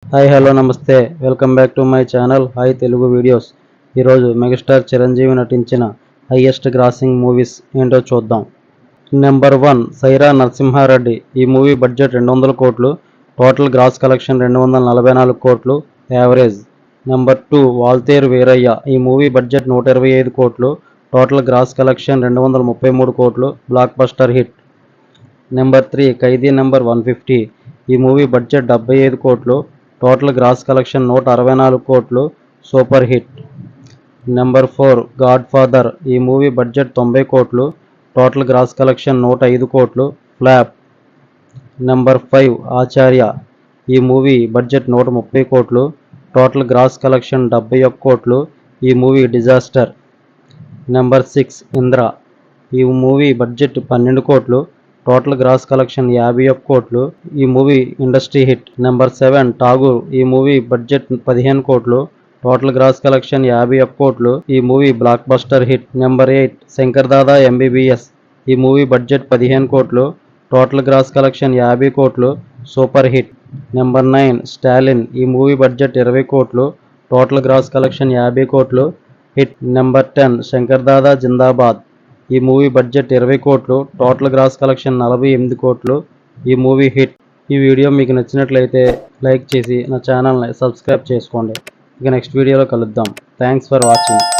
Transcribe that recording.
Hi hello నమస్తే welcome back to my channel hi Telugu videos. ఈరోజు megastar Chiranjeevi నటించిన highest grossing movies ఏంటో చూద్దాం. నెంబర్ 1 సైరా నరసింహారెడ్డి. ఈ మూవీ బడ్జెట్ 200 కోట్లు, టోటల్ గ్రాస్ కలెక్షన్ 244 కోట్లు, యావరేజ్. నెంబర్ 2 వాల్తేరు వీరయ్య. ఈ మూవీ బడ్జెట్ 125 కోట్లు, టోటల్ గ్రాస్ కలెక్షన్ 233 కోట్లు, బ్లాక్ బస్టర్ హిట్. నెంబర్ 3 ఖైదీ నెంబర్ 150. ఈ మూవీ బడ్జెట్ 75 కోట్లు, టోటల్ గ్రాస్ కలెక్షన్ 164 కోట్లు, super hit. Number 4 God father. ఈ మూవీ బడ్జెట్ 90 కోట్లు, టోటల్ గ్రాస్ కలెక్షన్ 105 కోట్లు, ఫ్లాప్. నెంబర్ 5 ఆచార్య. ఈ మూవీ బడ్జెట్ 130 కోట్లు, టోటల్ గ్రాస్ కలెక్షన్ 71 కోట్లు, ఈ మూవీ డిజాస్టర్. నెంబర్ 6 ఇంద్ర. ఈ మూవీ బడ్జెట్ 12 కోట్లు, టోటల్ గ్రాస్ కలెక్షన్ 51 కోట్లు, ఈ movie industry hit. Number 7 Tagore. ఈ మూవీ బడ్జెట్ 15 కోట్లు, టోటల్ గ్రాస్ కలెక్షన్ 51 కోట్లు, ఈ movie blockbuster hit. Number 8 Shankar Dada MBBS. ఈ మూవీ బడ్జెట్ 15 కోట్లు, టోటల్ గ్రాస్ కలెక్షన్ 50 కోట్లు, సూపర్ హిట్. నెంబర్ 9 స్టాలిన్. ఈ మూవీ బడ్జెట్ 20 కోట్లు, టోటల్ గ్రాస్ కలెక్షన్ 50 కోట్లు, హిట్. నెంబర్ 10 శంకర్ దాదా జిందాబాద్. ఈ మూవీ బడ్జెట్ 20 కోట్లు, టోటల్ గ్రాస్ కలెక్షన్ 48 కోట్లు, ఈ మూవీ హిట్. ఈ వీడియో మీకు నచ్చినట్లయితే లైక్ చేసి నా ఛానల్ని సబ్స్క్రైబ్ చేసుకోండి. ఇక నెక్స్ట్ వీడియోలో కలుద్దాం. Thanks for watching.